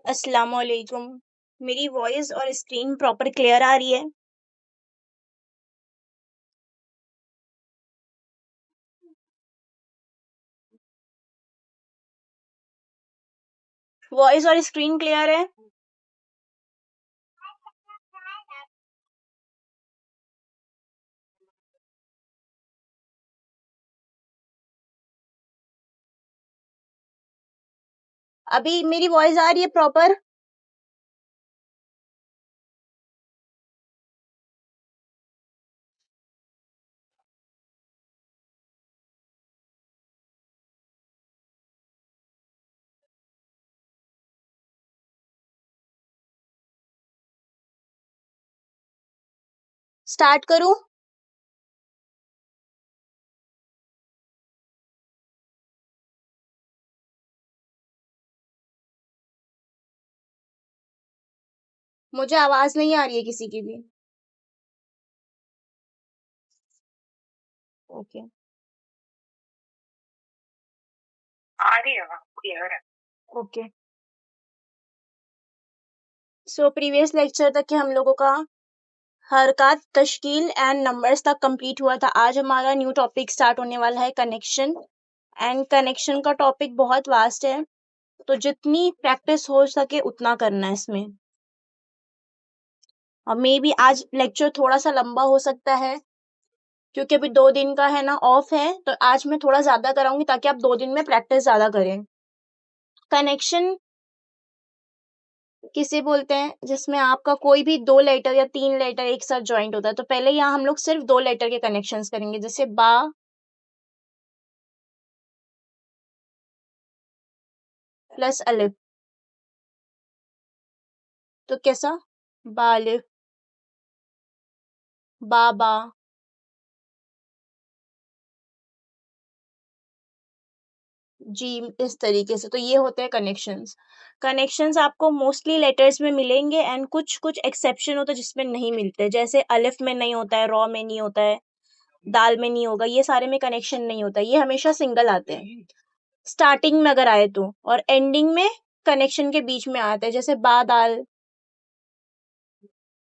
अस्सलामुअलैकुम। मेरी वॉइस और स्क्रीन प्रॉपर क्लियर आ रही है? वॉइस और स्क्रीन क्लियर है? अभी मेरी वॉइस आ रही है प्रॉपर? स्टार्ट करूं? मुझे आवाज नहीं आ रही है किसी की भी। ओके। आ रही है, क्लियर है। ओके। सो प्रीवियस लेक्चर तक के हम लोगों का हरकत, तश्कील एंड नंबर्स तक कंप्लीट हुआ था। आज हमारा न्यू टॉपिक स्टार्ट होने वाला है, कनेक्शन। एंड कनेक्शन का टॉपिक बहुत वास्ट है, तो जितनी प्रैक्टिस हो सके उतना करना है इसमें। और मे बी आज लेक्चर थोड़ा सा लंबा हो सकता है, क्योंकि अभी 2 दिन का है ना, ऑफ है, तो आज मैं थोड़ा ज्यादा कराऊंगी ताकि आप 2 दिन में प्रैक्टिस ज्यादा करें। कनेक्शन किसे बोलते हैं? जिसमें आपका कोई भी 2 लेटर या 3 लेटर एक साथ ज्वाइंट होता है। तो पहले यहाँ हम लोग सिर्फ 2 लेटर के कनेक्शंस करेंगे, जैसे बा प्लस अलिफ। तो कैसा? बा अलिफ, बा, जी, इस तरीके से। तो ये होते हैं कनेक्शंस। कनेक्शंस आपको मोस्टली लेटर्स में मिलेंगे, एंड कुछ कुछ एक्सेप्शन होता है जिसमें नहीं मिलते, जैसे अलिफ में नहीं होता है, रॉ में नहीं होता है, दाल में नहीं होगा, ये सारे में कनेक्शन नहीं होता, ये हमेशा सिंगल आते हैं स्टार्टिंग में अगर आए तो, और एंडिंग में कनेक्शन के बीच में आता है, जैसे बा दाल।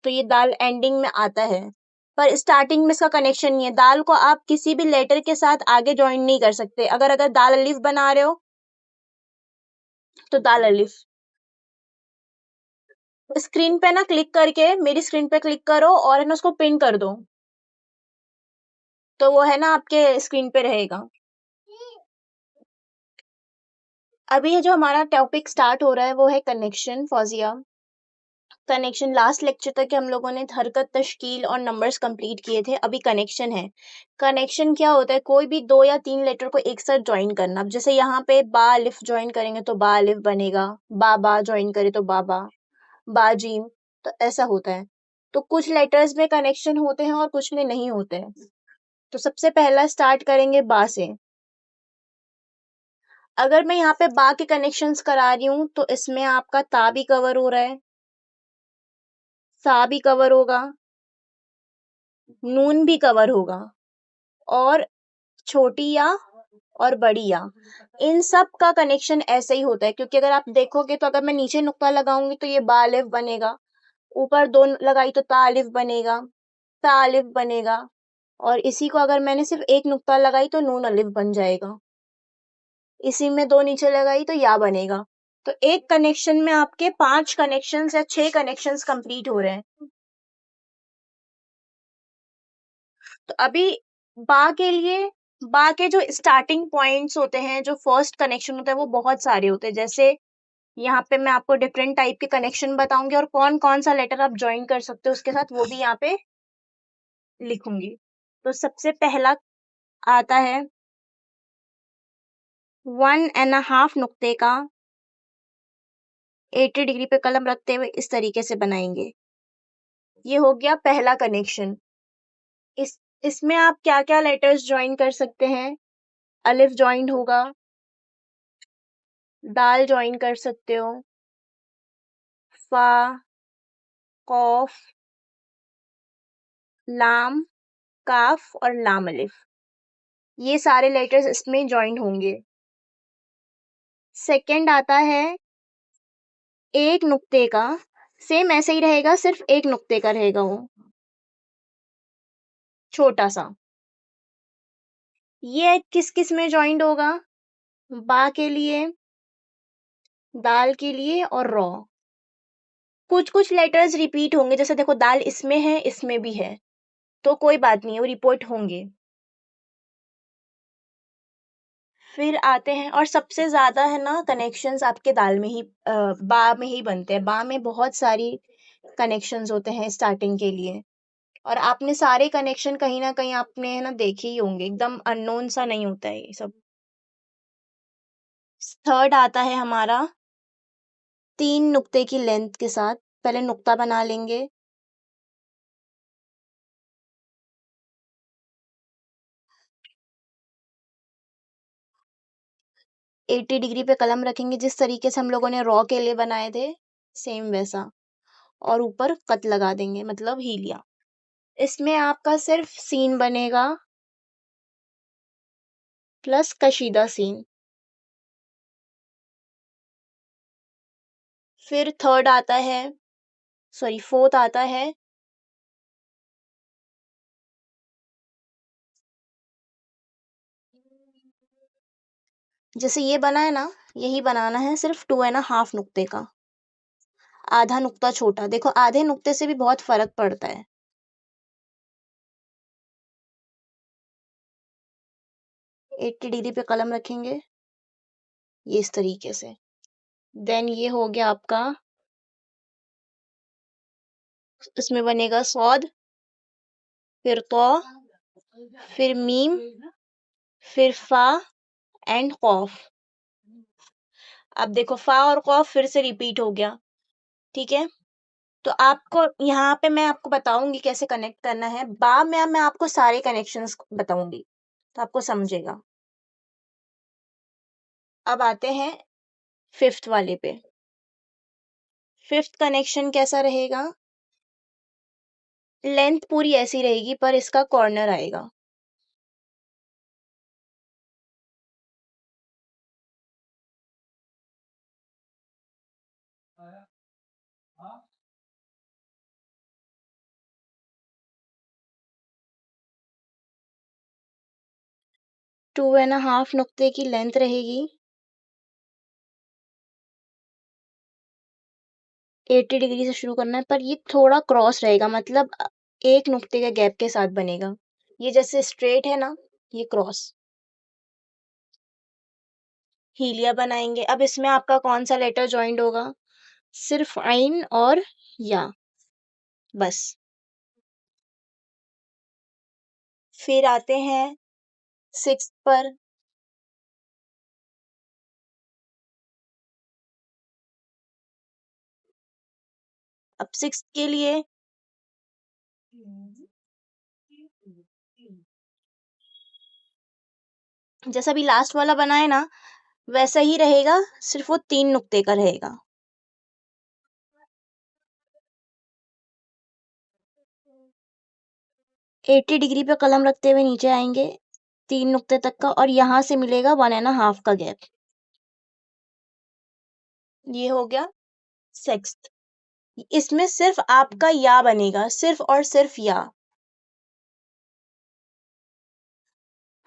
तो ये दाल एंडिंग में आता है, पर स्टार्टिंग में इसका कनेक्शन नहीं है। दाल को आप किसी भी लेटर के साथ आगे ज्वाइन नहीं कर सकते। अगर अगर दाल अलिफ बना रहे हो तो दाल अलिफ। स्क्रीन पे ना क्लिक करके, मेरी स्क्रीन पे क्लिक करो और है ना उसको पिन कर दो, तो वो है ना आपके स्क्रीन पे रहेगा। अभी ये जो हमारा टॉपिक स्टार्ट हो रहा है वो है connection, Fauzia. Connection last lecture तक हम लोगों ने हरकत, तश्कील और नंबर्स कंप्लीट किए थे। अभी कनेक्शन है। कनेक्शन क्या होता है? कोई भी 2 या 3 लेटर को एक साथ ज्वाइन करना। अब जैसे यहाँ पे बा अलिफ ज्वाइन करेंगे तो बा अलिफ बनेगा, बा ज्वाइन करे तो बाबा, बाजीम। तो ऐसा होता है। तो कुछ लेटर्स में कनेक्शन होते हैं और कुछ में नहीं होते हैं। तो सबसे पहला स्टार्ट करेंगे बा से। अगर मैं यहाँ पे बा के कनेक्शंस करा रही हूँ तो इसमें आपका ता भी कवर हो रहा है, सा भी कवर होगा, नून भी कवर होगा, और छोटी या और बड़ी या, इन सब का कनेक्शन ऐसे ही होता है। क्योंकि अगर आप देखोगे तो अगर मैं नीचे नुक्ता लगाऊंगी तो ये बा अलिफ बनेगा, ऊपर दो लगाई तो ता अलिफ बनेगा, ता अलिफ बनेगा, और इसी को अगर मैंने सिर्फ एक नुक्ता लगाई तो नून अलिफ बन जाएगा। इसी में 2 नीचे लगाई तो या बनेगा। तो एक कनेक्शन में आपके 5 कनेक्शंस या 6 कनेक्शंस कंप्लीट हो रहे हैं। तो अभी बा के लिए, बा के जो स्टार्टिंग पॉइंट्स होते हैं, जो फर्स्ट कनेक्शन होता है, वो बहुत सारे होते हैं। जैसे यहाँ पे मैं आपको डिफरेंट टाइप के कनेक्शन बताऊंगी, और कौन कौन सा लेटर आप ज्वाइन कर सकते हो उसके साथ, वो भी यहाँ पे लिखूंगी। तो सबसे पहला आता है 1.5 नुक्ते का, 80 डिग्री पे कलम रखते हुए इस तरीके से बनाएंगे। ये हो गया पहला कनेक्शन। इस इसमें आप क्या क्या लेटर्स ज्वाइन कर सकते हैं? अलिफ ज्वाइन होगा, दाल ज्वाइन कर सकते हो, फा, कॉफ, लाम, काफ और लाम अलिफ, ये सारे लेटर्स इसमें ज्वाइन होंगे। सेकंड आता है एक नुक्ते का सेम ऐसे ही रहेगा, सिर्फ एक नुक्ते का रहेगा वो, छोटा सा। ये किस किस में ज्वाइंट होगा? बा के लिए, दाल के लिए और रॉ। कुछ कुछ लेटर्स रिपीट होंगे, जैसे देखो दाल इसमें है, इसमें भी है, तो कोई बात नहीं, वो रिपोर्ट होंगे। फिर आते हैं, और सबसे ज्यादा है ना कनेक्शंस आपके दाल में ही बा में ही बनते हैं। बा में बहुत सारी कनेक्शंस होते हैं स्टार्टिंग के लिए, और आपने सारे कनेक्शन कहीं ना कहीं आपने है ना देखे ही होंगे, एकदम अननोन सा नहीं होता है ये सब। थर्ड आता है हमारा 3 नुक्ते की लेंथ के साथ। पहले नुक्ता बना लेंगे, एट्टी डिग्री पे कलम रखेंगे, जिस तरीके से हम लोगों ने रॉ के लिए बनाए थे, सेम वैसा। और ऊपर कट लगा देंगे, मतलब हीलिया। इसमें आपका सिर्फ सीन बनेगा प्लस कशीदा सीन। फिर थर्ड आता है, सॉरी फोर्थ आता है जैसे ये बना है ना, यही बनाना है, सिर्फ 2.5 नुक्ते का। आधा नुक्ता छोटा, देखो आधे नुक्ते से भी बहुत फर्क पड़ता है। 80 डिग्री पे कलम रखेंगे, ये इस तरीके से। देन ये हो गया आपका, इसमें बनेगा सौद, फिर तो, फिर मीम, फिर फा एंड कॉफ। अब देखो फा और कॉफ फिर से रिपीट हो गया, ठीक है। तो आपको यहाँ पे मैं आपको बताऊंगी कैसे कनेक्ट करना है। बा में अब मैं आपको सारे कनेक्शंस बताऊंगी, तो आपको समझेगा। अब आते हैं फिफ्थ वाले पे। फिफ्थ कनेक्शन कैसा रहेगा? लेंथ पूरी ऐसी रहेगी, पर इसका कॉर्नर आएगा। टू एंड हाफ नुक्ते की लेंथ रहेगी, 80 डिग्री से शुरू करना है, पर ये थोड़ा क्रॉस रहेगा, मतलब एक नुक्ते के गैप के साथ बनेगा। ये जैसे स्ट्रेट है ना, ये क्रॉस। हीलिया बनाएंगे। अब इसमें आपका कौन सा लेटर ज्वाइंट होगा? सिर्फ आइन और या, बस। फिर आते हैं सिक्स पर। अब सिक्स के लिए जैसा भी लास्ट वाला बना है ना, वैसा ही रहेगा, सिर्फ वो 3 नुक्ते का रहेगा। 80 डिग्री पे कलम रखते हुए नीचे आएंगे 3 नुक्ते तक का, और यहाँ से मिलेगा 1.5 का गैप। ये हो गया सिक्स्थ। इसमें सिर्फ आपका या बनेगा, सिर्फ और सिर्फ या।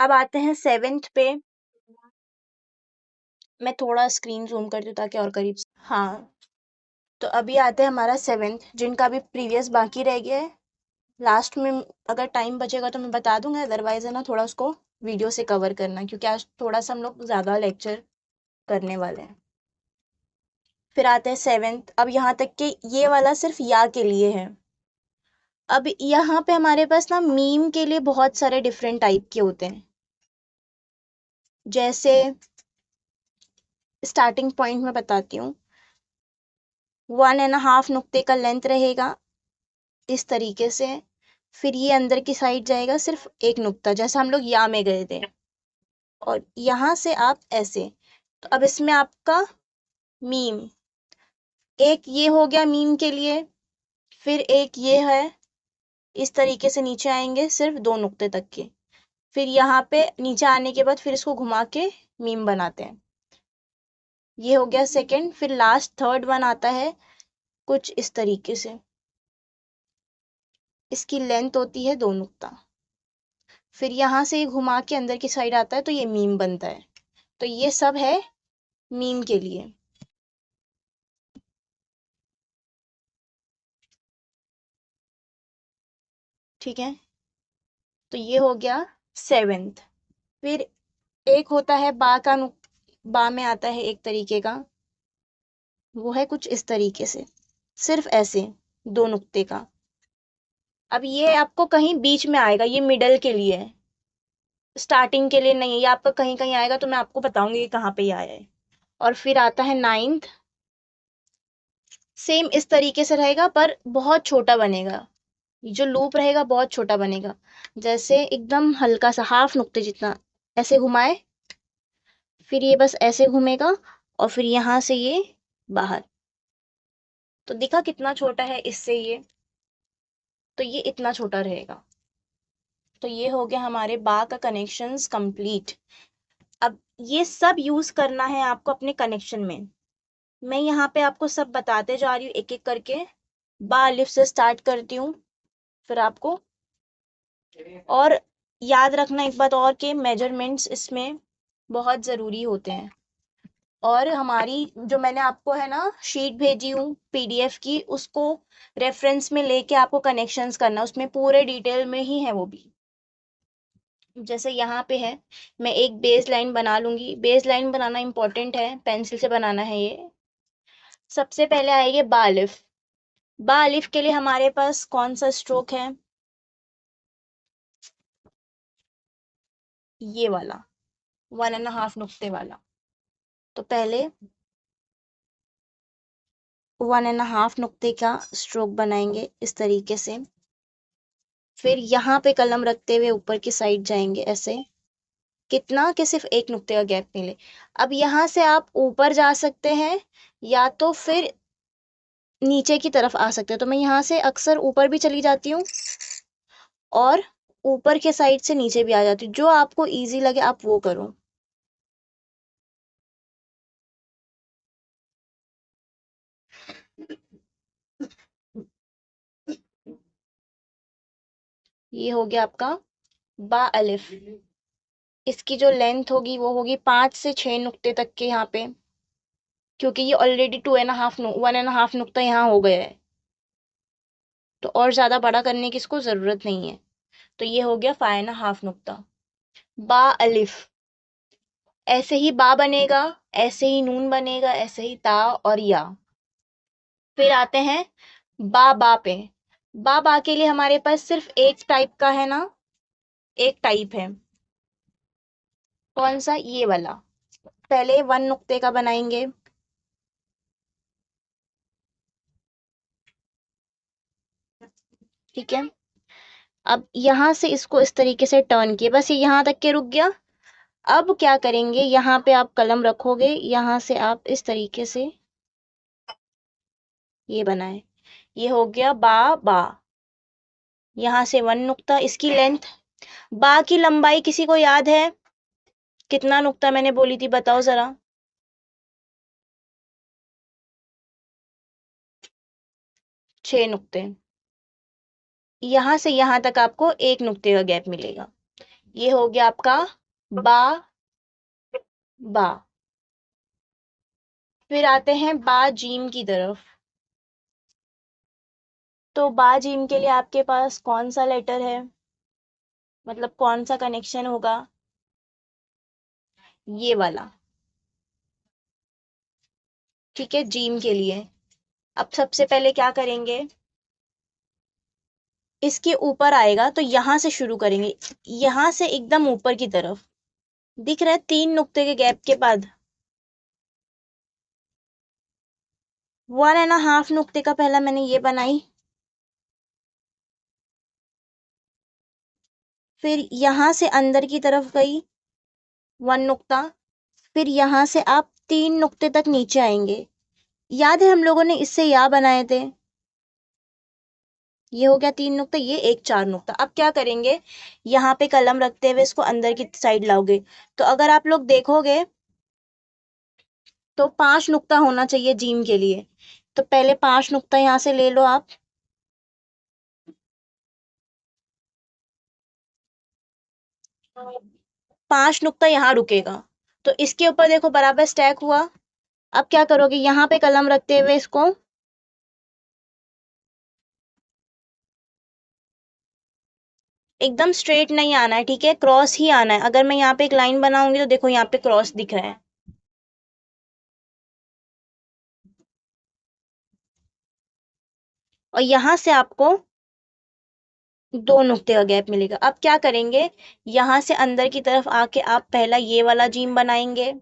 अब आते हैं सेवेंथ पे। मैं थोड़ा स्क्रीन जूम करती हूँ ताकि और करीब हाँ। तो अभी आते हैं हमारा सेवेंथ, जिनका भी प्रीवियस बाकी रह गया है। लास्ट में अगर टाइम बचेगा तो मैं बता दूंगा, अदरवाइज है ना थोड़ा उसको वीडियो से कवर करना, क्योंकि आज थोड़ा सा हम लोग ज़्यादा लेक्चर करने वाले हैं। फिर आते हैं सेवेंथ। अब यहाँ तक कि ये वाला सिर्फ या के लिए है। अब यहाँ पे हमारे पास ना मीम के लिए बहुत सारे डिफरेंट टाइप के होते हैं। जैसे स्टार्टिंग पॉइंट में बताती हूँ, 1.5 नुक्ते का लेंथ रहेगा इस तरीके से। फिर ये अंदर की साइड जाएगा सिर्फ 1 नुक्ता, जैसे हम लोग या में गए थे, और यहाँ से आप ऐसे। तो अब इसमें आपका मीम, एक ये हो गया मीम के लिए, फिर एक ये है, इस तरीके से नीचे आएंगे सिर्फ 2 नुक्ते तक के। फिर यहाँ पे नीचे आने के बाद फिर इसको घुमा के मीम बनाते हैं। ये हो गया सेकंड। फिर लास्ट थर्ड वन आता है कुछ इस तरीके से, इसकी लेंथ होती है 2 नुक्ता। फिर यहाँ से घुमा के अंदर की साइड आता है तो ये मीम बनता है। तो ये सब है मीम के लिए। ठीक है, तो ये हो गया 7th। फिर एक होता है बा का बा में आता है एक तरीके का, वो है कुछ इस तरीके से, सिर्फ ऐसे 2 नुक्ते का। अब ये आपको कहीं बीच में आएगा, ये मिडल के लिए है, स्टार्टिंग के लिए नहीं है। ये आपका कहीं कहीं आएगा तो मैं आपको बताऊंगी कि कहाँ पे ये आया है। और फिर आता है 9th, सेम इस तरीके से रहेगा पर बहुत छोटा बनेगा। जो लूप रहेगा बहुत छोटा बनेगा, जैसे एकदम हल्का सा हाफ नुक्ते जितना। ऐसे घुमाए, फिर ये बस ऐसे घूमेगा और फिर यहाँ से ये बाहर। तो दिखा कितना छोटा है इससे ये, तो ये इतना छोटा रहेगा। तो ये हो गया हमारे बा का कनेक्शंस कंप्लीट। अब ये सब यूज करना है आपको अपने कनेक्शन में। मैं यहाँ पे आपको सब बताते जा रही हूँ एक एक करके। बा अलिफ से स्टार्ट करती हूँ फिर आपको। और याद रखना एक बात और, के मेजरमेंट्स इसमें बहुत ज़रूरी होते हैं। और हमारी जो मैंने आपको है ना शीट भेजी हूँ पीडीएफ की, उसको रेफरेंस में लेके आपको कनेक्शंस करना, उसमें पूरे डिटेल में ही है वो भी। जैसे यहाँ पे है, मैं एक बेस लाइन बना लूंगी। बेस लाइन बनाना इंपॉर्टेंट है, पेंसिल से बनाना है ये। सबसे पहले आएगी बा अलिफ। बा अलिफ के लिए हमारे पास कौन सा स्ट्रोक है, ये वाला 1.5 नुक्ते वाला। तो पहले 1.5 नुक्ते का स्ट्रोक बनाएंगे इस तरीके से। फिर यहाँ पे कलम रखते हुए ऊपर की साइड जाएंगे ऐसे, कितना कि सिर्फ 1 नुक्ते का गैप मिले। अब यहाँ से आप ऊपर जा सकते हैं या तो फिर नीचे की तरफ आ सकते हैं। तो मैं यहाँ से अक्सर ऊपर भी चली जाती हूँ और ऊपर के साइड से नीचे भी आ जाती हूँ, जो आपको इजी लगे आप वो करो। ये हो गया आपका बा अलिफ। इसकी जो लेंथ होगी वो होगी 5 से 6 नुक्ते तक के यहाँ पे, क्योंकि ये ऑलरेडी 1.5 नुक्ता यहाँ हो गया है, तो और ज्यादा बड़ा करने की इसको जरूरत नहीं है। तो ये हो गया 5.5 नुक्ता। बा अलिफ, ऐसे ही बा बनेगा, ऐसे ही नून बनेगा, ऐसे ही ता और या। फिर आते हैं बा बा पे। बा बा के लिए हमारे पास सिर्फ एक टाइप का है ना, एक टाइप है। कौन सा, ये वाला। पहले 1 नुक्ते का बनाएंगे, ठीक है। अब यहाँ से इसको इस तरीके से टर्न किए, बस ये यहाँ तक के रुक गया। अब क्या करेंगे, यहाँ पे आप कलम रखोगे, यहाँ से आप इस तरीके से ये बनाए। ये हो गया बा बा। यहाँ से 1 नुक्ता, इसकी लेंथ। बा की लंबाई किसी को याद है, कितना नुक्ता मैंने बोली थी, बताओ जरा। 6 नुक्ते। यहाँ से यहाँ तक आपको 1 नुक्ते का गैप मिलेगा। ये हो गया आपका बा बा। फिर आते हैं बा जीम की तरफ। तो बा जीम के लिए आपके पास कौन सा लेटर है, मतलब कौन सा कनेक्शन होगा, ये वाला, ठीक है, जीम के लिए। अब सबसे पहले क्या करेंगे, इसके ऊपर आएगा तो यहाँ से शुरू करेंगे, यहाँ से एकदम ऊपर की तरफ। दिख रहा है 3 नुक्ते के गैप के बाद 1.5 नुक्ते का पहला मैंने ये बनाई। फिर यहाँ से अंदर की तरफ गई 1 नुक्ता। फिर यहाँ से आप 3 नुक्ते तक नीचे आएंगे। याद है हम लोगों ने इससे या बनाए थे, ये हो गया 3 नुक्ता, ये एक 4 नुक्ता। अब क्या करेंगे, यहाँ पे कलम रखते हुए इसको अंदर की साइड लाओगे। तो अगर आप लोग देखोगे तो 5 नुक्ता होना चाहिए जीम के लिए। तो पहले 5 नुक्ता यहाँ से ले लो आप। पांच नुक्ता यहाँ रुकेगा। तो इसके ऊपर देखो बराबर स्टैक हुआ। अब क्या करोगे, यहाँ पे कलम रखते हुए इसको एकदम स्ट्रेट नहीं आना है, ठीक है, क्रॉस ही आना है। अगर मैं यहाँ पे एक लाइन बनाऊंगी तो देखो यहाँ पे क्रॉस दिख रहा है। और यहाँ से आपको 2 नुक्ते का गैप मिलेगा। अब क्या करेंगे, यहाँ से अंदर की तरफ आके आप पहला ये वाला जीम बनाएंगे।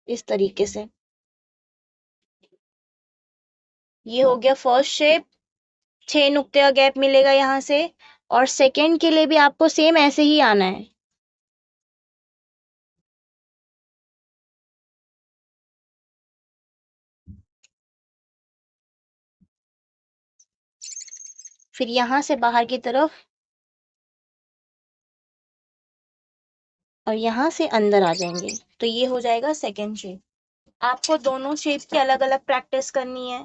इस तरीके से ये हो गया फर्स्ट शेप। 6 नुक्ते का गैप मिलेगा यहाँ से। और सेकंड के लिए भी आपको सेम ऐसे ही आना है। फिर यहाँ से बाहर की तरफ और यहाँ से अंदर आ जाएंगे। तो ये हो जाएगा सेकंड शेप। आपको दोनों शेप की अलग अलग प्रैक्टिस करनी है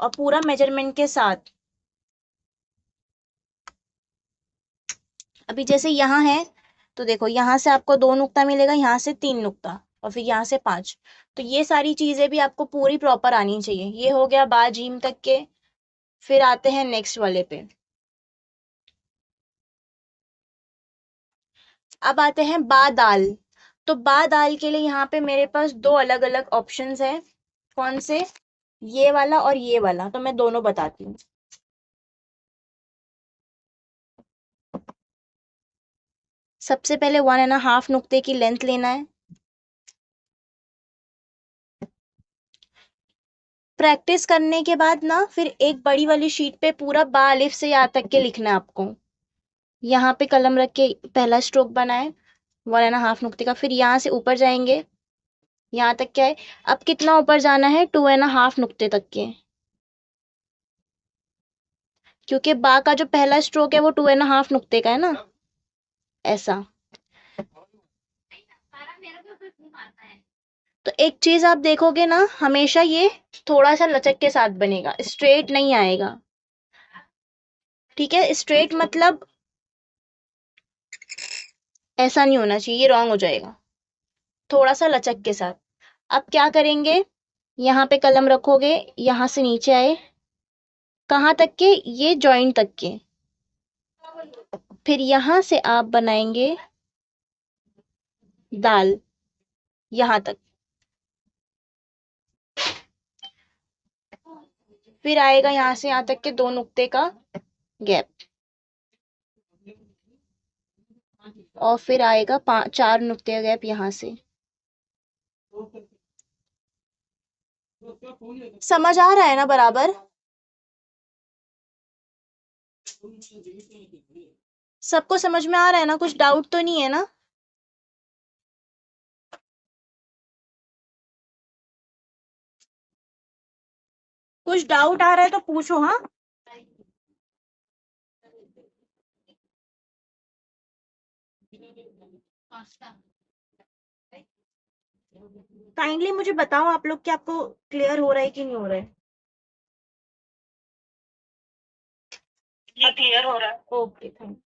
और पूरा मेजरमेंट के साथ। अभी जैसे यहाँ है तो देखो यहाँ से आपको 2 नुक्ता मिलेगा, यहाँ से 3 नुक्ता और फिर यहाँ से 5। तो ये सारी चीजें भी आपको पूरी प्रॉपर आनी चाहिए। ये हो गया बा जीम तक के। फिर आते हैं नेक्स्ट वाले पे। अब आते हैं बा दाल। तो बा दाल के लिए यहाँ पे मेरे पास 2 अलग अलग ऑप्शंस है। कौन से, ये वाला और ये वाला। तो मैं दोनों बताती हूँ। सबसे पहले 1.5 नुक्ते की लेंथ लेना है। प्रैक्टिस करने के बाद ना फिर एक बड़ी वाली शीट पे पूरा बा अलिफ से या तक के लिखना है आपको। यहाँ पे कलम रख के पहला स्ट्रोक बनाए 1.5 नुक्ते का। फिर यहाँ से ऊपर जाएंगे, यहाँ तक क्या है। अब कितना ऊपर जाना है, 2.5 नुक्ते तक के। क्योंकि बा का जो पहला स्ट्रोक है वो 2.5 नुक्ते का है ना, ऐसा। तो एक चीज आप देखोगे ना, हमेशा ये थोड़ा सा लचक के साथ बनेगा, स्ट्रेट नहीं आएगा। ठीक है, स्ट्रेट मतलब ऐसा नहीं होना चाहिए, ये रॉन्ग हो जाएगा। थोड़ा सा लचक के साथ। अब क्या करेंगे, यहाँ पे कलम रखोगे, यहाँ से नीचे आए, कहाँ तक के, ये जॉइंट तक के। फिर यहाँ से आप बनाएंगे दाल, यहाँ तक। फिर आएगा यहाँ से यहाँ तक के 2 नुक्ते का गैप। और फिर आएगा 4 नुक्ते का गैप यहाँ से। समझ आ रहा है ना बराबर? सबको समझ में आ रहा है ना, कुछ डाउट तो नहीं है ना? कुछ डाउट आ रहा है तो पूछो, हाँ। काइंडली मुझे बताओ आप लोग कि आपको क्लियर हो रहा है कि नहीं हो रहा है। जी क्लियर हो रहा है। Okay, thank.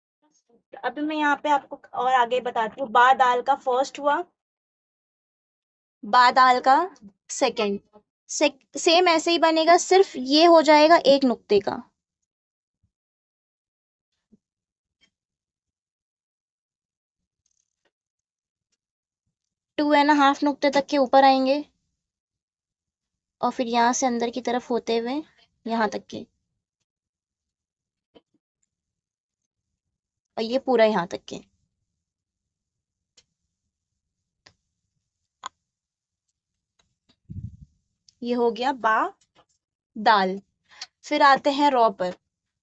अभी मैं यहाँ पे आपको और आगे बताती हूँ। बा दाल का फर्स्ट हुआ, बा दाल का सेकंड। सेम ऐसे ही बनेगा, सिर्फ ये हो जाएगा 1 नुक्ते का। 2.5 नुक्ते तक के ऊपर आएंगे और फिर यहाँ से अंदर की तरफ होते हुए यहाँ तक के, और ये पूरा यहाँ तक के। ये हो गया बा दाल। फिर आते हैं रॉ पर।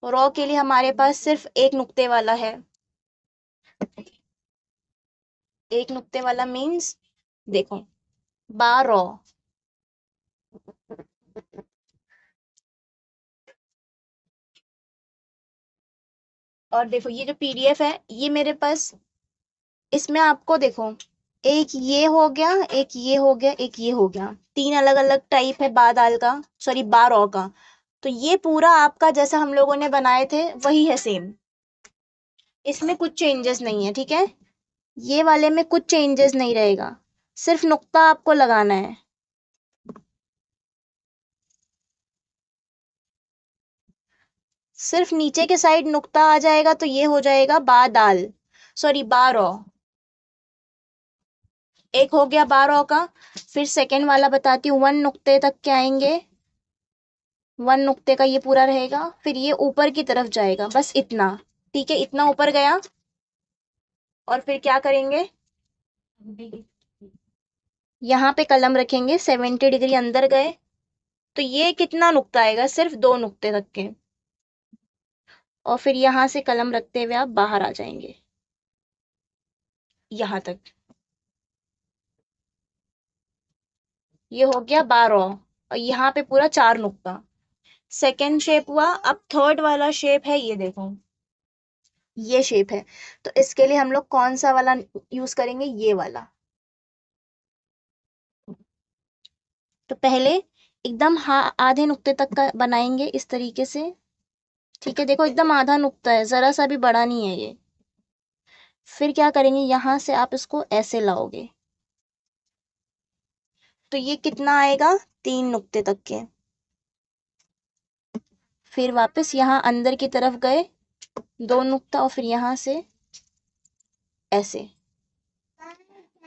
रॉ के लिए हमारे पास सिर्फ 1 नुक्ते वाला है। 1 नुक्ते वाला मीन्स देखो, बा रॉ। और देखो ये जो पीडीएफ है ये मेरे पास, इसमें आपको देखो, एक ये हो गया, एक ये हो गया, एक ये हो गया, तीन अलग अलग टाइप है बा दाल का, सॉरी बा रॉ का। तो ये पूरा आपका जैसा हम लोगों ने बनाए थे वही है सेम, इसमें कुछ चेंजेस नहीं है, ठीक है। ये वाले में कुछ चेंजेस नहीं रहेगा, सिर्फ नुक्ता आपको लगाना है। सिर्फ नीचे के साइड नुक्ता आ जाएगा तो ये हो जाएगा बा दाल, सॉरी बा रॉ। एक हो गया बा रॉ का। फिर सेकंड वाला बताती हूँ, वन नुक्ते तक के आएंगे, वन नुक्ते का ये पूरा रहेगा, फिर ये ऊपर की तरफ जाएगा, बस इतना, ठीक है, इतना ऊपर गया। और फिर क्या करेंगे, यहाँ पे कलम रखेंगे, 70 डिग्री अंदर गए, तो ये कितना नुक्ता आएगा, सिर्फ दो नुक्ते तक के। और फिर यहाँ से कलम रखते हुए आप बाहर आ जाएंगे, यहाँ तक। ये हो गया 12, और यहाँ पे पूरा चार नुक्ता। सेकेंड शेप हुआ। अब थर्ड वाला शेप है, ये देखो, ये शेप है। तो इसके लिए हम लोग कौन सा वाला यूज करेंगे, ये वाला। तो पहले एकदम आधे नुक्ते तक का बनाएंगे इस तरीके से, ठीक है, देखो एकदम आधा नुक्ता है, जरा सा भी बड़ा नहीं है ये। फिर क्या करेंगे, यहां से आप इसको ऐसे लाओगे, तो ये कितना आएगा, तीन नुक्ते तक के। फिर वापस यहाँ अंदर की तरफ गए, दो नुक्ता, और फिर यहाँ से ऐसे।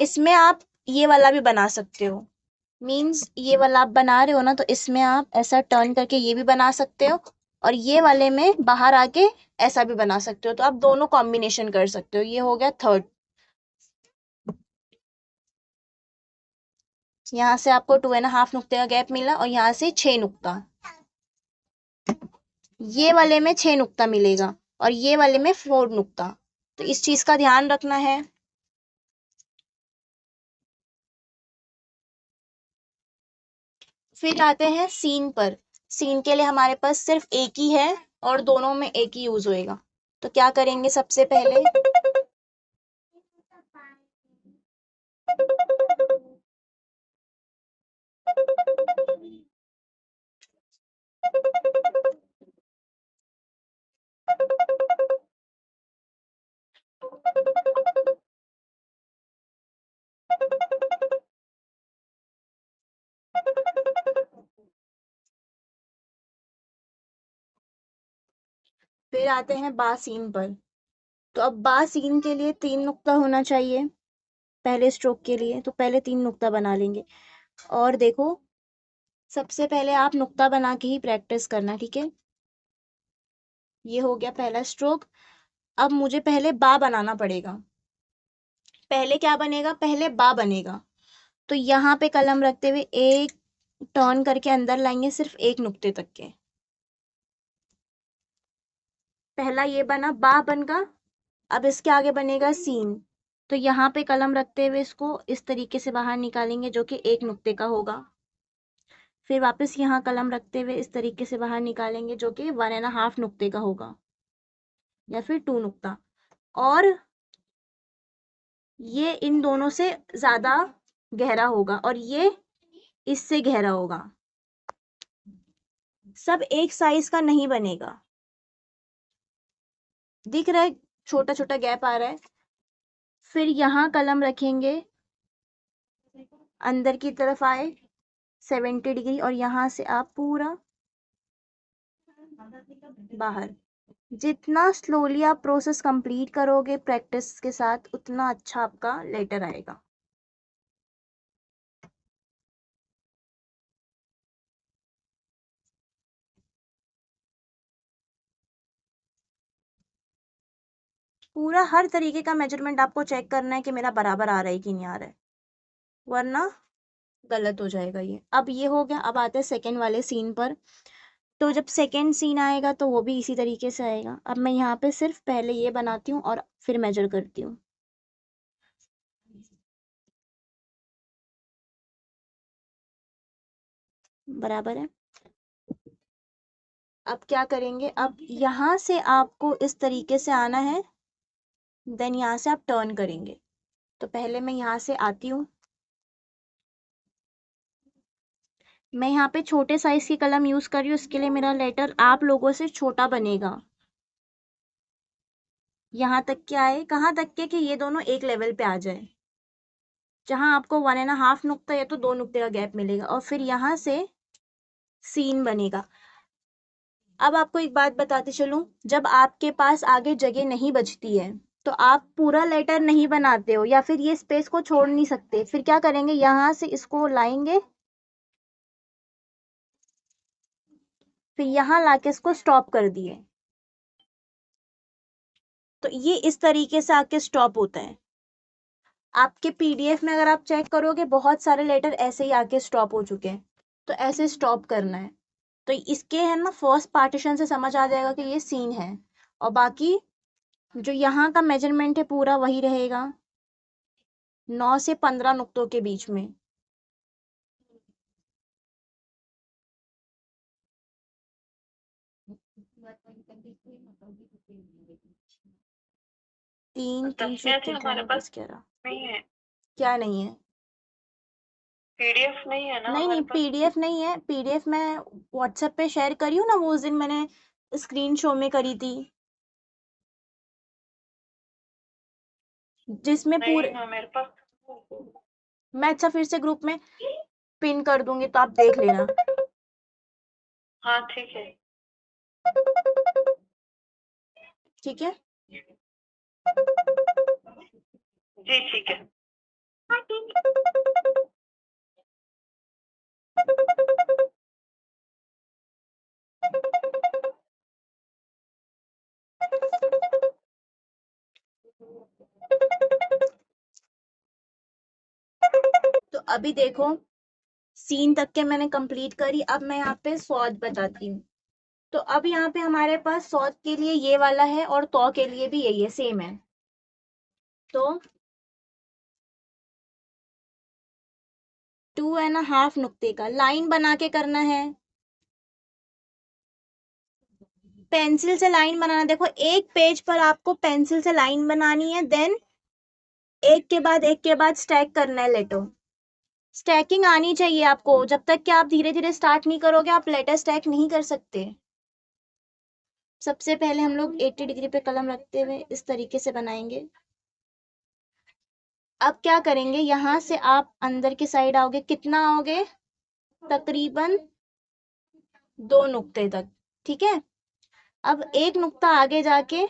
इसमें आप ये वाला भी बना सकते हो, मीन्स ये वाला आप बना रहे हो ना, तो इसमें आप ऐसा टर्न करके ये भी बना सकते हो, और ये वाले में बाहर आके ऐसा भी बना सकते हो। तो आप दोनों कॉम्बिनेशन कर सकते हो। ये हो गया थर्ड। यहाँ से आपको 2.5 नुक्ते का गैप मिला, और यहाँ से 6 नुक्ता, ये वाले में 6 नुक्ता मिलेगा, और ये वाले में 4 नुक्ता। तो इस चीज का ध्यान रखना है। फिर आते हैं सीन पर। सीन के लिए हमारे पास सिर्फ एक ही है, और दोनों में एक ही यूज होएगा। तो क्या करेंगे, सबसे पहले फिर आते हैं बा सीन पर। तो अब बा सीन के लिए 3 नुक्ता होना चाहिए पहले स्ट्रोक के लिए, तो पहले 3 नुक्ता बना लेंगे। और देखो, सबसे पहले आप नुक्ता बना के ही प्रैक्टिस करना, ठीक है। ये हो गया पहला स्ट्रोक। अब मुझे पहले बा बनाना पड़ेगा। पहले क्या बनेगा, पहले बा बनेगा। तो यहाँ पे कलम रखते हुए एक टर्न करके अंदर लाएंगे, सिर्फ एक नुक्ते तक के। पहला ये बना, बा बनगा। अब इसके आगे बनेगा सीन। तो यहाँ पे कलम रखते हुए इसको इस तरीके से बाहर निकालेंगे, जो कि एक नुक्ते का होगा। फिर वापस यहाँ कलम रखते हुए इस तरीके से बाहर निकालेंगे, जो कि 1.5 नुक्ते का होगा, या फिर 2 नुक्ता। और ये इन दोनों से ज्यादा गहरा होगा, और ये इससे गहरा होगा। सब एक साइज का नहीं बनेगा। दिख रहा है, छोटा छोटा गैप आ रहा है। फिर यहाँ कलम रखेंगे, अंदर की तरफ आए 70 डिग्री, और यहाँ से आप पूरा बाहर। जितना स्लोली आप प्रोसेस कंप्लीट करोगे प्रैक्टिस के साथ, उतना अच्छा आपका लेटर आएगा। पूरा हर तरीके का मेजरमेंट आपको चेक करना है कि मेरा बराबर आ रहा है कि नहीं आ रहा है, वरना गलत हो जाएगा ये। अब ये हो गया। अब आते हैं सेकंड वाले सीन पर। तो जब सेकंड सीन आएगा तो वो भी इसी तरीके से आएगा। अब मैं यहाँ पे सिर्फ पहले ये बनाती हूँ और फिर मेजर करती हूँ। बराबर है। अब क्या करेंगे, अब यहाँ से आपको इस तरीके से आना है, देन यहाँ से आप टर्न करेंगे। तो पहले मैं यहाँ से आती हूँ, मैं यहाँ पे छोटे साइज की कलम यूज कर रही हूँ, इसके लिए मेरा लेटर आप लोगों से छोटा बनेगा। यहाँ तक के आए, कहाँ तक के कि ये दोनों एक लेवल पे आ जाए, जहां आपको 1.5 नुक्ता या तो 2 नुक्ते का गैप मिलेगा, और फिर यहाँ से सीन बनेगा। अब आपको एक बात बताती चलूं, जब आपके पास आगे जगह नहीं बचती है तो आप पूरा लेटर नहीं बनाते हो, या फिर ये स्पेस को छोड़ नहीं सकते, फिर क्या करेंगे, यहाँ से इसको लाएंगे, फिर यहाँ लाके इसको स्टॉप कर दिए, तो ये इस तरीके से आके स्टॉप होता है। आपके पीडीएफ में अगर आप चेक करोगे, बहुत सारे लेटर ऐसे ही आके स्टॉप हो चुके हैं, तो ऐसे स्टॉप करना है। तो इसके है ना, फर्स्ट पार्टीशन से समझ आ जाएगा कि ये सीन है, और बाकी जो यहाँ का मेजरमेंट है पूरा वही रहेगा, 9 से 15 नुक्तों के बीच में। तीन, तीन दसिया जी हमारे पास 11 नहीं है, क्या नहीं है? पीडीएफ नहीं है ना नहीं हमारे नहीं, पास। पीडीएफ नहीं है, पीडीएफ मैं व्हाट्सएप पे शेयर करी हूँ ना, वो उस दिन मैंने स्क्रीन शो में करी थी, जिसमें नहीं पूरे, है मेरे पास। मैं अच्छा फिर से ग्रुप में पिन कर दूंगी तो आप देख लेना। हाँ ठीक है। ठीक है, जी ठीक है। तो अभी देखो, सीन तक के मैंने कंप्लीट करी, अब मैं यहाँ पे सौद बताती हूँ। तो अब यहाँ पे हमारे पास सौद के लिए ये वाला है, और तौ के लिए भी यही है, सेम है। तो 2.5 नुक्ते का लाइन बना के करना है, पेंसिल से लाइन बनाना। देखो, एक पेज पर आपको पेंसिल से लाइन बनानी है, देन एक के बाद स्टैक करना है लेटर। स्टैकिंग आनी चाहिए आपको, जब तक कि आप धीरे धीरे स्टार्ट नहीं करोगे आप लेटर स्टैक नहीं कर सकते। सबसे पहले हम लोग 80 डिग्री पे कलम रखते हुए इस तरीके से बनाएंगे। अब क्या करेंगे, यहाँ से आप अंदर की साइड आओगे, कितना आओगे, तकरीबन 2 नुक्ते तक। ठीक है, अब एक नुक्ता आगे जाके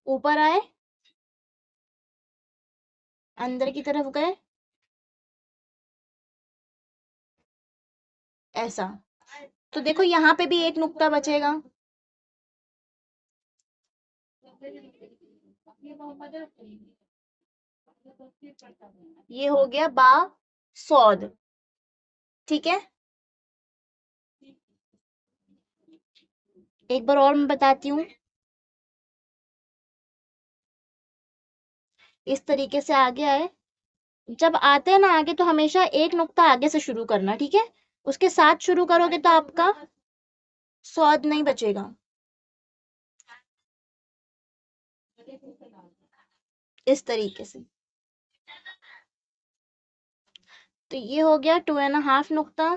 ऊपर आए, अंदर की तरफ गए, ऐसा। तो देखो यहाँ पे भी एक नुक्ता बचेगा, ये हो गया बा सौद। ठीक है, एक बार और मैं बताती हूँ, इस तरीके से आगे आए, जब आते हैं ना आगे तो हमेशा एक नुक्ता आगे से शुरू करना, ठीक है, उसके साथ शुरू करोगे तो आपका स्वाद नहीं बचेगा। इस तरीके से, तो ये हो गया 2.5 नुक्ता,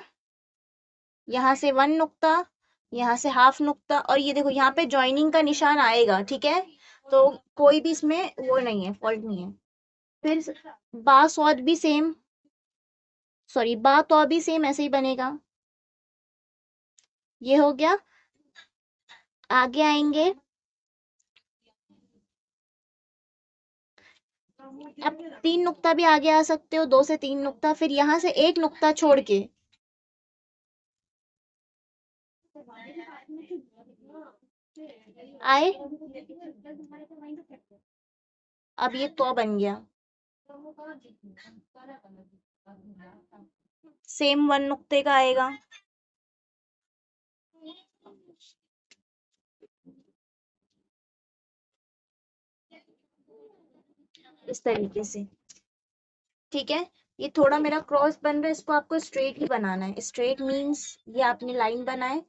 यहाँ से 1 नुक्ता, यहाँ से हाफ नुक्ता, और ये देखो यहाँ पे ज्वाइनिंग का निशान आएगा। ठीक है, तो कोई भी इसमें वो नहीं है, फॉल्ट नहीं है। फिर बा सौद भी सेम, सॉरी बा तो भी सेम ऐसे ही बनेगा। ये हो गया, आगे आएंगे, अब 3 नुक्ता भी आगे आ सकते हो, 2 से 3 नुक्ता, फिर यहाँ से एक नुक्ता छोड़ के आए, अब ये तो बन गया, सेम 1 नुक्ते का आएगा। इस तरीके से, ठीक है। ये थोड़ा मेरा क्रॉस बन रहा है, इसको आपको स्ट्रेट ही बनाना है। स्ट्रेट मीन्स ये आपने लाइन बनाए,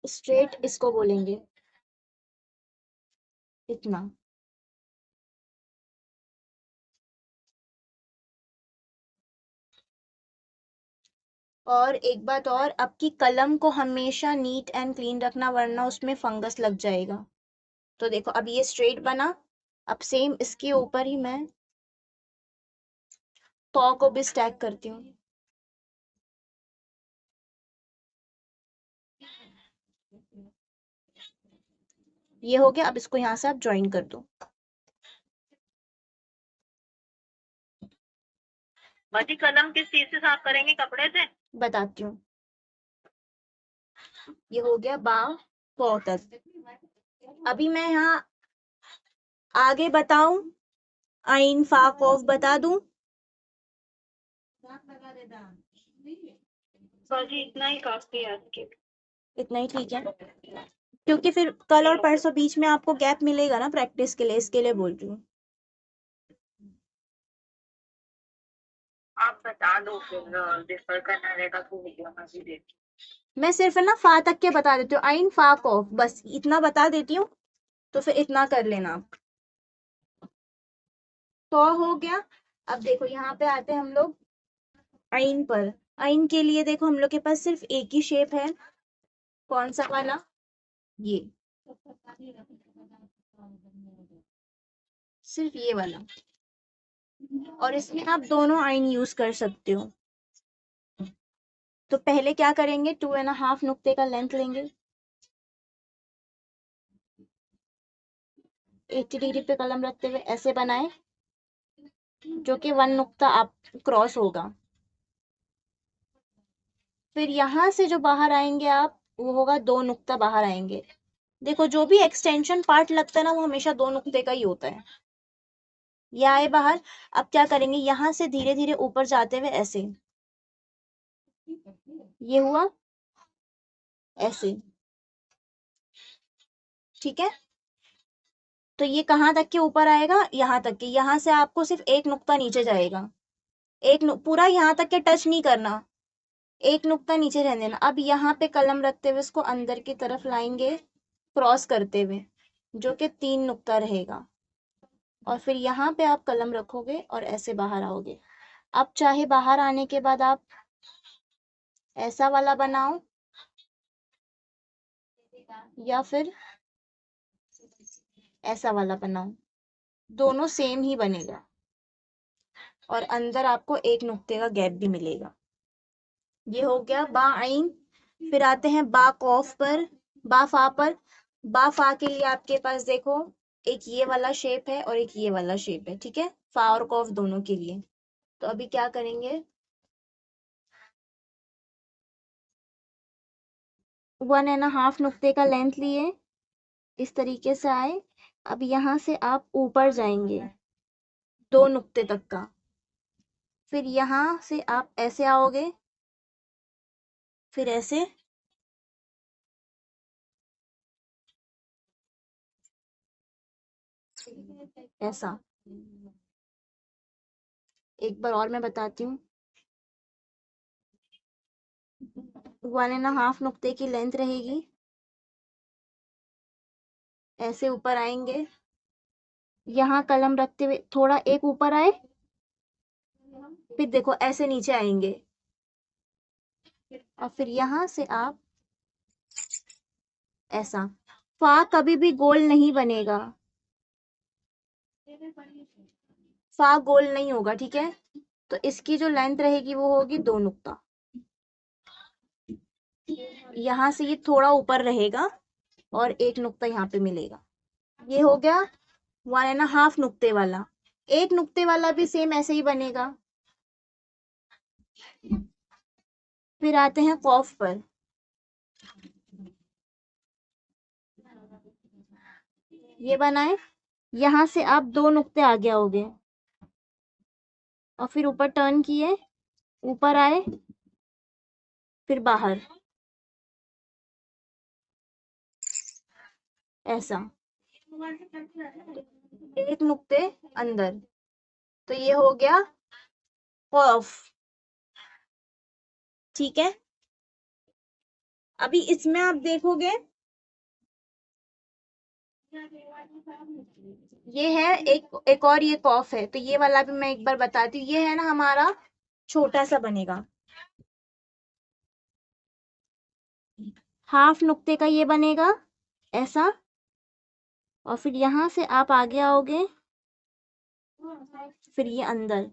स्ट्रेट इसको बोलेंगे, इतना। और एक बात और, आपकी कलम को हमेशा नीट एंड क्लीन रखना, वरना उसमें फंगस लग जाएगा। तो देखो अब ये स्ट्रेट बना, अब सेम इसके ऊपर ही मैं पॉ को भी स्टैक करती हूँ। ये हो गया, अब इसको यहाँ से आप ज्वाइन कर दो। बाजी कलम किस चीज से साफ करेंगे, कपड़े से? बताती हूँ। ये हो गया बा पॉ तक। अभी मैं यहाँ आगे बताऊं, आइन फा कॉफ बता दूं? बाजी इतना ही काफी है आपके। इतना ही ठीक है, क्योंकि फिर कल और परसों बीच में आपको गैप मिलेगा ना प्रैक्टिस के लिए, इसके लिए बोल रही हूँ। आप बता दो, फिर डिफर करना रहेगा तो वीडियो में भी देख। मैं सिर्फ है ना फा तक के बता देती हूँ, आइन फा कॉफ, बस इतना बता देती हूँ, तो फिर इतना कर लेना आप। तो हो गया। अब देखो यहाँ पे आते हैं हम लोग आइन पर। आइन के लिए देखो हम लोग के पास सिर्फ एक ही शेप है, कौन सा वाला, ये, सिर्फ ये वाला। और इसमें आप दोनों आइन यूज कर सकते हो। तो पहले क्या करेंगे, 2.5 नुक्ते का लेंथ लेंगे, 80 डिग्री पे कलम रखते हुए ऐसे बनाए, जो कि 1 नुक्ता आप क्रॉस होगा। फिर यहाँ से जो बाहर आएंगे आप, वो होगा 2 नुक्ता बाहर आएंगे। देखो जो भी एक्सटेंशन पार्ट लगता है ना, वो हमेशा 2 नुक्ते का ही होता है। ये आए बाहर। अब क्या करेंगे, यहाँ से धीरे धीरे ऊपर जाते हुए ऐसे, ये हुआ ऐसे, ठीक है। तो ये कहाँ तक के ऊपर आएगा, यहाँ तक के। यहाँ से आपको सिर्फ एक नुक्ता नीचे जाएगा, पूरा यहाँ तक के टच नहीं करना, एक नुक्ता नीचे रहने देना। अब यहाँ पे कलम रखते हुए इसको अंदर की तरफ लाएंगे, क्रॉस करते हुए, जो कि 3 नुक्ता रहेगा। और फिर यहाँ पे आप कलम रखोगे और ऐसे बाहर आओगे। अब चाहे बाहर आने के बाद आप ऐसा वाला बनाओ, या फिर ऐसा वाला बनाओ, दोनों सेम ही बनेगा। और अंदर आपको एक नुक्ते का गैप भी मिलेगा। ये हो गया बा आइन। फिर आते हैं बा कॉफ पर, बा फा पर। बा फा के लिए आपके पास देखो, एक ये वाला शेप है और एक ये वाला शेप है, ठीक है, फा और कॉफ दोनों के लिए। तो अभी क्या करेंगे, 1.5 नुक्ते का लेंथ लिए, इस तरीके से आए। अब यहाँ से आप ऊपर जाएंगे 2 नुक्ते तक का। फिर यहाँ से आप ऐसे आओगे, फिर ऐसे, ऐसा। एक बार और मैं बताती हूँ, 1.5 नुक्ते की लेंथ रहेगी, ऐसे ऊपर आएंगे, यहाँ कलम रखते हुए थोड़ा एक ऊपर आए, फिर देखो ऐसे नीचे आएंगे, और फिर यहाँ से आप ऐसा। फा कभी भी गोल नहीं बनेगा, फा गोल नहीं होगा, ठीक है। तो इसकी जो लेंथ रहेगी वो होगी 2 नुक्ता। यहाँ से ये थोड़ा ऊपर रहेगा और एक नुक्ता यहाँ पे मिलेगा। ये हो गया 1.5 नुक्ते वाला। एक नुक्ते वाला भी सेम ऐसे ही बनेगा। फिर आते हैं कॉफ पर। ये बनाए, यहाँ से आप 2 नुक्ते आगे आओगे, और फिर ऊपर टर्न किए, ऊपर आए, फिर बाहर, ऐसा, एक नुक्ते अंदर। तो ये हो गया ऑफ। ठीक है, अभी इसमें आप देखोगे ये है एक और ये कॉफ है, तो ये वाला भी मैं एक बार बताती हूँ। ये है ना हमारा छोटा सा बनेगा, हाफ नुक्ते का ये बनेगा ऐसा, और फिर यहाँ से आप आगे आओगे, फिर ये अंदर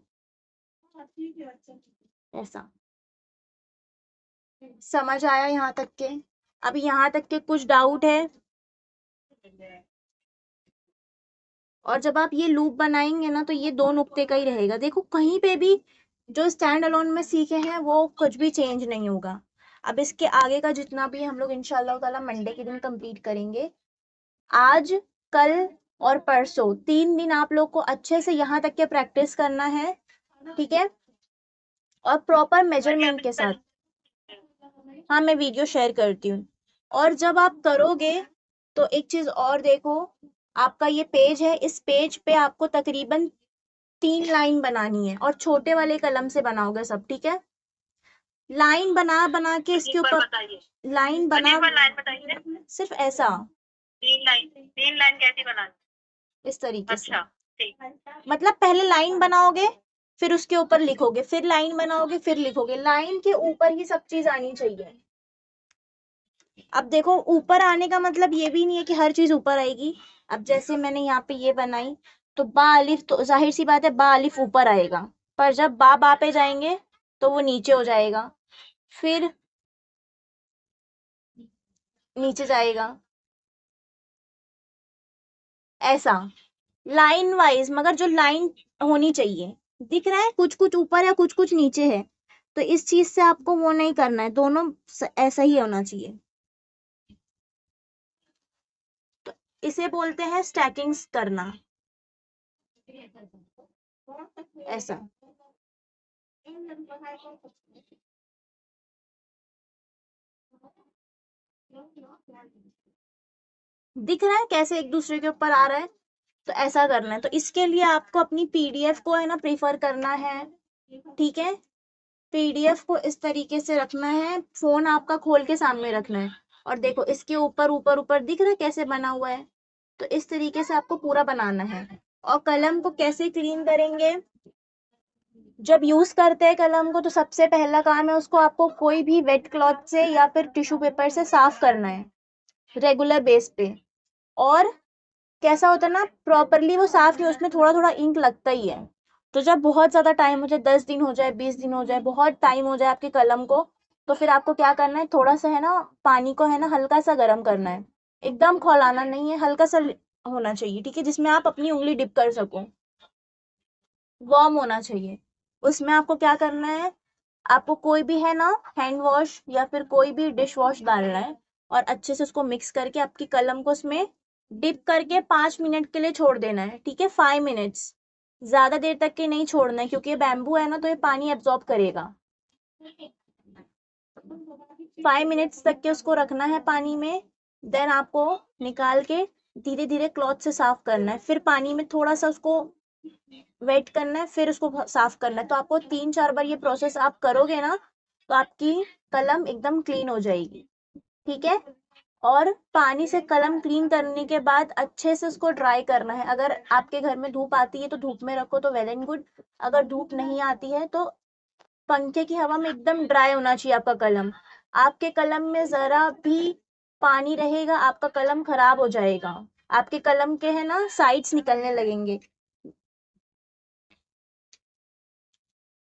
ऐसा। समझ आया यहाँ तक के? अभी यहाँ तक के कुछ डाउट है? और जब आप ये लूप बनाएंगे ना तो ये दो नुक्ते का ही रहेगा। देखो कहीं पे भी जो स्टैंड अलोन में सीखे हैं वो कुछ भी चेंज नहीं होगा। अब इसके आगे का जितना भी हम लोग इंशाल्लाह ताला मंडे के दिन कंप्लीट करेंगे। आज, कल और परसों 3 दिन आप लोग को अच्छे से यहाँ तक के प्रैक्टिस करना है, ठीक है, और प्रॉपर मेजरमेंट के साथ। हाँ मैं वीडियो शेयर करती हूँ। और जब आप करोगे तो एक चीज और देखो, आपका ये पेज है, इस पेज पे आपको तकरीबन 3 लाइन बनानी है, और छोटे वाले कलम से बनाओगे सब, ठीक है। लाइन बना बना के इसके ऊपर लाइन बना, लाइन बताइए। सिर्फ ऐसा 3 लाइन कैसी बनानी? इस तरीके से। अच्छा ठीक। मतलब पहले लाइन बनाओगे, फिर उसके ऊपर लिखोगे, फिर लाइन बनाओगे, फिर लिखोगे। लाइन के ऊपर ही सब चीज आनी चाहिए। अब देखो ऊपर आने का मतलब ये भी नहीं है कि हर चीज ऊपर आएगी। अब जैसे मैंने यहाँ पे ये बनाई, तो बा अलिफ, तो जाहिर सी बात है बा अलिफ ऊपर आएगा, पर जब बा बा पे जाएंगे तो वो नीचे हो जाएगा, फिर नीचे जाएगा ऐसा, लाइन वाइज। मगर जो लाइन होनी चाहिए, दिख रहा है कुछ कुछ ऊपर है कुछ कुछ नीचे है, तो इस चीज से आपको वो नहीं करना है, दोनों ऐसा ही होना चाहिए। तो इसे बोलते हैं स्टैकिंग्स करना, ऐसा। दिख रहा है कैसे एक दूसरे के ऊपर आ रहा है? तो ऐसा करना है। तो इसके लिए आपको अपनी पीडीएफ को है ना प्रीफर करना है, ठीक है। पीडीएफ को इस तरीके से रखना है, फोन आपका खोल के सामने रखना है, और देखो इसके ऊपर ऊपर ऊपर दिख रहा है कैसे बना हुआ है। तो इस तरीके से आपको पूरा बनाना है। और कलम को कैसे क्लीन करेंगे? जब यूज करते हैं कलम को तो सबसे पहला काम है उसको आपको कोई भी वेट क्लॉथ से या फिर टिश्यू पेपर से साफ करना है रेगुलर बेस पे। और कैसा होता है ना, प्रॉपरली वो साफ नहीं, उसमें थोड़ा थोड़ा इंक लगता ही है। तो जब बहुत ज्यादा टाइम हो जाए, 10 दिन हो जाए, 20 दिन हो जाए, बहुत टाइम हो जाए आपके कलम को, तो फिर आपको क्या करना है, थोड़ा सा है ना पानी को है ना हल्का सा गर्म करना है। एकदम खौलाना नहीं है, हल्का सा होना चाहिए, ठीक है, जिसमें आप अपनी उंगली डिप कर सको। वार्म होना चाहिए। उसमें आपको क्या करना है, आपको कोई भी है ना हैंड वॉश या फिर कोई भी डिश वॉश डालना है, और अच्छे से उसको मिक्स करके आपकी कलम को उसमें डिप करके 5 मिनट के लिए छोड़ देना है, ठीक है, 5 मिनट्स। ज्यादा देर तक के नहीं छोड़ना है, क्योंकि ये बैम्बू है ना तो ये पानी एब्जॉर्ब करेगा। 5 मिनट्स तक के उसको रखना है पानी में। देन आपको निकाल के धीरे धीरे क्लॉथ से साफ करना है, फिर पानी में थोड़ा सा उसको वेट करना है, फिर उसको साफ करना है। तो आपको 3-4 बार ये प्रोसेस आप करोगे ना तो आपकी कलम एकदम क्लीन हो जाएगी, ठीक है। और पानी से कलम क्लीन करने के बाद अच्छे से उसको ड्राई करना है। अगर आपके घर में धूप आती है तो धूप में रखो तो वेल एंड गुड। अगर धूप नहीं आती है तो पंखे की हवा में एकदम ड्राई होना चाहिए आपका कलम। आपके कलम में जरा भी पानी रहेगा आपका कलम खराब हो जाएगा, आपके कलम के है ना साइड्स निकलने लगेंगे।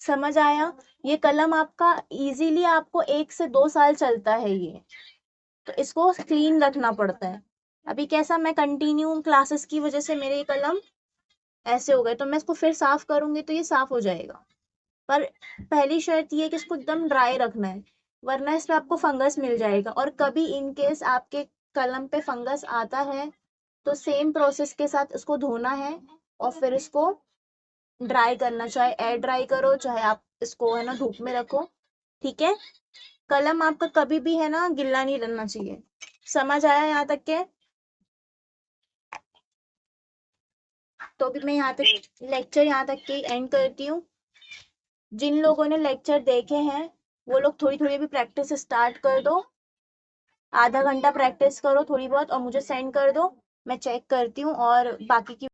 समझ आया? ये कलम आपका इजीली आपको 1 से 2 साल चलता है ये। तो इसको क्लीन रखना पड़ता है। अभी कैसा मैं कंटिन्यू क्लासेस की वजह से मेरे ये कलम ऐसे हो गए, तो मैं इसको फिर साफ करूंगी तो ये साफ हो जाएगा। पर पहली शर्त ये है कि इसको एकदम ड्राई रखना है, वरना इस पे आपको फंगस मिल जाएगा। और कभी इन केस आपके कलम पे फंगस आता है तो सेम प्रोसेस के साथ इसको धोना है, और फिर इसको ड्राई करना, चाहे एयर ड्राई करो चाहे आप इसको है ना धूप में रखो, ठीक है। कलम आपका कभी भी है ना गिल्ला नहीं रहना चाहिए। समझ आया यहाँ तक के? तो अभी मैं यहाँ जी। तक लेक्चर यहाँ तक के एंड करती हूँ। जिन लोगों ने लेक्चर देखे हैं वो लोग थोड़ी थोड़ी अभी प्रैक्टिस स्टार्ट कर दो। आधा घंटा प्रैक्टिस करो थोड़ी बहुत और मुझे सेंड कर दो, मैं चेक करती हूँ और बाकी की